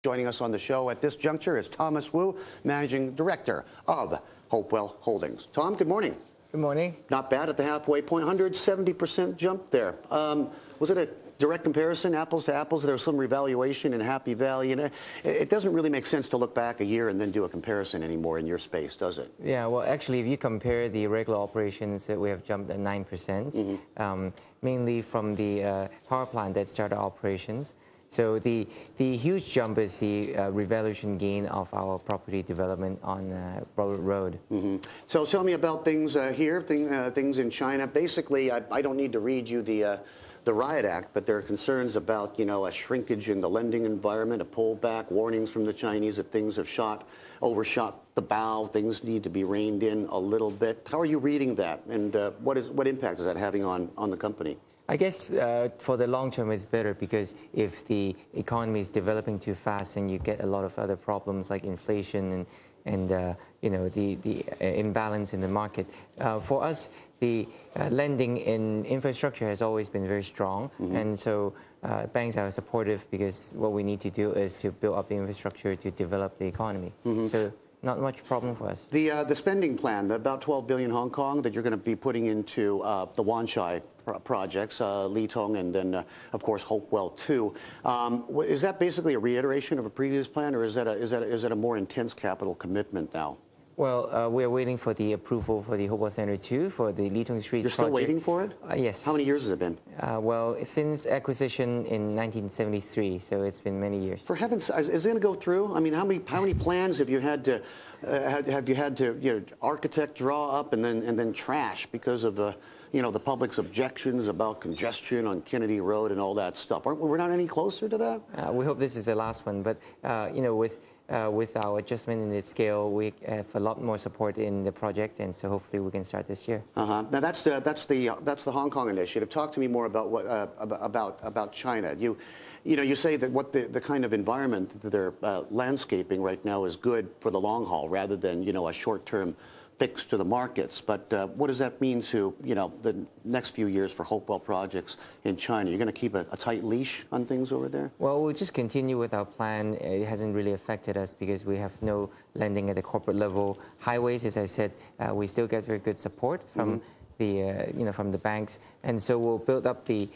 Joining us on the show at this juncture is Thomas Wu, Managing Director of Hopewell Holdings. Tom, good morning. Good morning. Not bad at the halfway point, 170% jump there. Was it a direct comparison, apples to apples? There was some revaluation in Happy Valley, and it doesn't really make sense to look back a year and then do a comparison anymore in your space, does it? Yeah, well, actually, if you compare the regular operations, we have jumped at 9%, mainly from the power plant that started operations. So the huge jump is the revaluation gain of our property development on Road. So tell me about things here, things in China. Basically, I don't need to read you the Riot Act, but there are concerns about, a shrinkage in the lending environment, a pullback, warnings from the Chinese that things have overshot the bow, things need to be reined in a little bit. How are you reading that, and what impact is that having on the company? I guess for the long term, it's better because if the economy is developing too fast, then you get a lot of other problems like inflation and the imbalance in the market. For us, the lending in infrastructure has always been very strong, and so banks are supportive because what we need to do is to build up the infrastructure to develop the economy. So not much problem for us. The spending plan, the about 12 billion Hong Kong that you're going to be putting into the Wanchai projects, Litong, and then of course Hopewell too. Is that basically a reiteration of a previous plan, or is that a more intense capital commitment now? Well, we are waiting for the approval for the Hopewell Center 2 for the Litong Street You're still waiting for it? Yes. How many years has it been? Well, since acquisition in 1973, so it's been many years. For heaven's sake, is it going to go through? I mean, how many plans have you had to architect, draw up, and then trash because of the public's objections about congestion on Kennedy Road and all that stuff? We're not any closer to that? We hope this is the last one, but with our adjustment in the scale, we have a lot more support in the project, and so hopefully we can start this year. Now that's the Hong Kong initiative. Talk to me more about about China. You say that what the kind of environment that they're landscaping right now is good for the long haul rather than a short-term fix to the markets. But what does that mean to the next few years for Hopewell projects in China? You're going to keep a tight leash on things over there? Well, we'll just continue with our plan. It hasn't really affected us because we have no lending at the corporate level. Highways, as I said, we still get very good support from from the banks, and so we'll build up the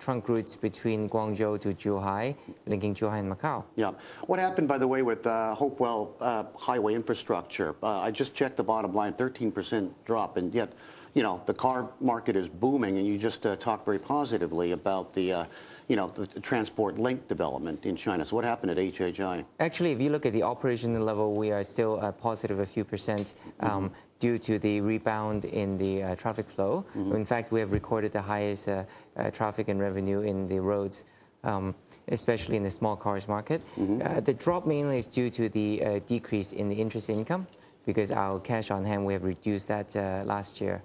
trunk routes between Guangzhou to Zhuhai, linking Zhuhai and Macau. Yeah. What happened, by the way, with Hopewell highway infrastructure? I just checked the bottom line, 13% drop, and yet, the car market is booming, and you just talked very positively about the transport link development in China. So what happened at HHI? Actually, if you look at the operational level, we are still positive a few percent due to the rebound in the traffic flow. In fact, we have recorded the highest traffic and revenue in the roads, especially in the small cars market. The drop mainly is due to the decrease in the interest income, because our cash on hand, we have reduced that last year.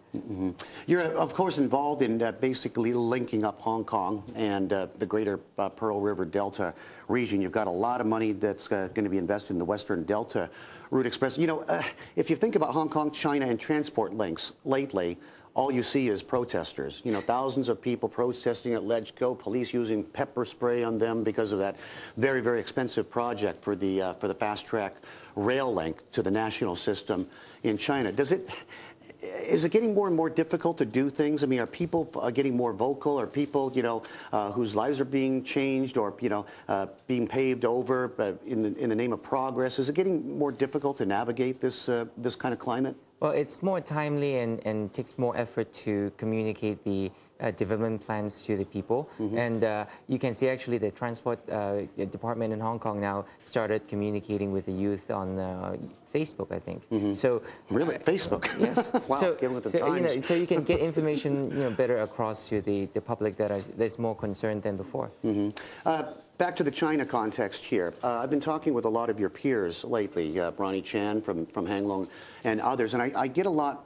You're, of course, involved in basically linking up Hong Kong and the greater Pearl River Delta region. You've got a lot of money that's going to be invested in the Western Delta Route Express. If you think about Hong Kong, China, and transport links lately, all you see is protesters. Thousands of people protesting at LegCo, police using pepper spray on them because of that very, very expensive project for the fast-track rail link to the national system in China. Is it getting more and more difficult to do things? I mean, are people getting more vocal? Are people, whose lives are being changed or, being paved over in the name of progress? Is it getting more difficult to navigate this kind of climate? Well, it's more timely and takes more effort to communicate the development plans to the people. And you can see actually the transport department in Hong Kong now started communicating with the youth on Facebook, I think. So really, Facebook? Yes. Wow. So you can get information better across to the public that's more concerned than before. Back to the China context here. I've been talking with a lot of your peers lately, Ronnie Chan from Hang Lung and others, and I get a lot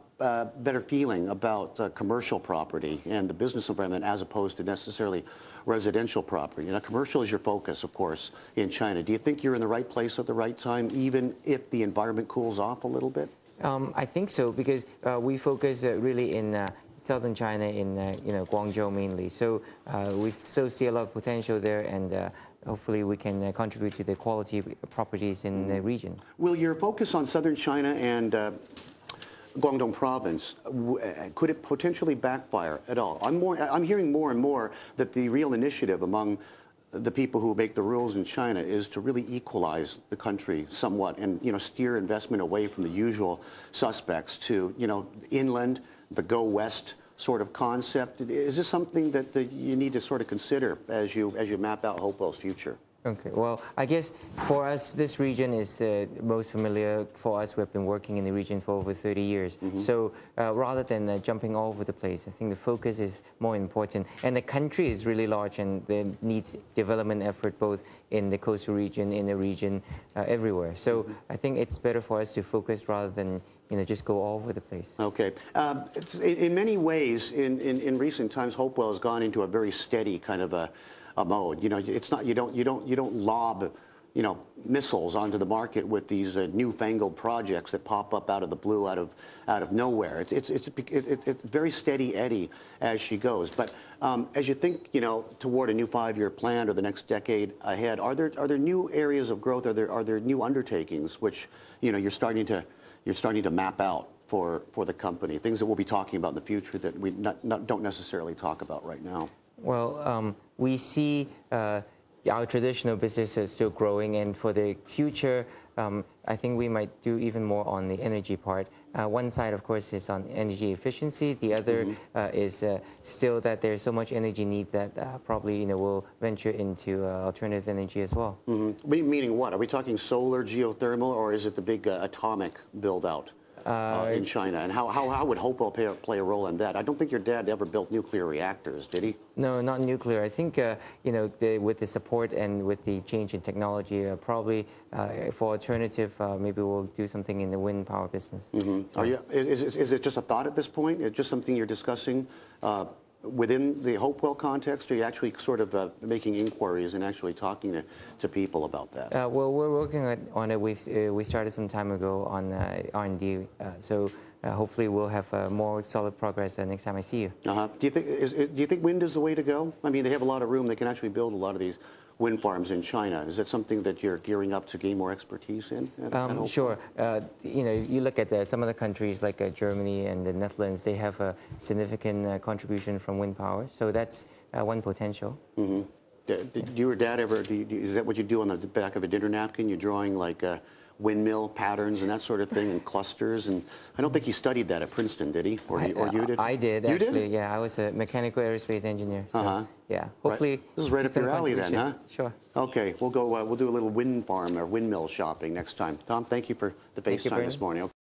better feeling about commercial property and the business environment as opposed to necessarily residential property. Now, commercial is your focus, of course, in China. Do you think you're in the right place at the right time, even if the environment cools off a little bit? I think so, because we focus really in southern China, in Guangzhou mainly. So we still see a lot of potential there, and hopefully we can contribute to the quality of properties in the region. Will your focus on southern China and Guangdong province, could it potentially backfire at all? I'm hearing more and more that the real initiative among the people who make the rules in China is to really equalize the country somewhat and, steer investment away from the usual suspects to, inland, the go west sort of concept. Is this something that you need to sort of consider as you map out Hopewell's future? Okay, well, I guess for us, this region is the most familiar for us. We've been working in the region for over 30 years. So rather than jumping all over the place, I think the focus is more important. And the country is really large and there needs development effort both in the coastal region, in the region, everywhere. So I think it's better for us to focus rather than just go all over the place. Okay. In many ways, in recent times, Hopewell has gone into a very steady kind of a mode. It's not you don't lob missiles onto the market with these newfangled projects that pop up out of the blue, out of nowhere. It's very steady Eddie as she goes. But as you think toward a new 5-year plan or the next decade ahead, are there new areas of growth? Are there new undertakings which you're starting to map out for the company? Things that we'll be talking about in the future that we don't necessarily talk about right now. Well, we see our traditional business is still growing, and for the future, I think we might do even more on the energy part. One side, of course, is on energy efficiency. The other is still that there's so much energy need that probably we'll venture into alternative energy as well. Meaning what? Are we talking solar, geothermal, or is it the big atomic build-out? In China, and how would Hopewell play a role in that? I don't think your dad ever built nuclear reactors, did he? No, not nuclear. I think with the support and with the change in technology, probably for alternative, maybe we'll do something in the wind power business. Are you? Is it just a thought at this point? It's just something you're discussing within the Hopewell context, or are you actually sort of making inquiries and actually talking to people about that? Well, we're working on it. We started some time ago on R&D, so hopefully we'll have more solid progress next time I see you. Do you think wind is the way to go? I mean, they have a lot of room. They can actually build a lot of these wind farms in China. Is that something that you're gearing up to gain more expertise in? Sure. You look at some of the countries like Germany and the Netherlands, they have a significant contribution from wind power. So that's one potential. Did you or Dad ever, is that what you do on the back of a dinner napkin? You're drawing like windmill patterns and that sort of thing and clusters? And I don't think he studied that at Princeton, did he? Or you did? I did, you actually. Did? Yeah, I was a mechanical aerospace engineer. So, yeah, hopefully. Right. This is right up your alley then, huh? Sure. Okay, we'll do a little wind farm or windmill shopping next time. Tom, thank you for the FaceTime this morning.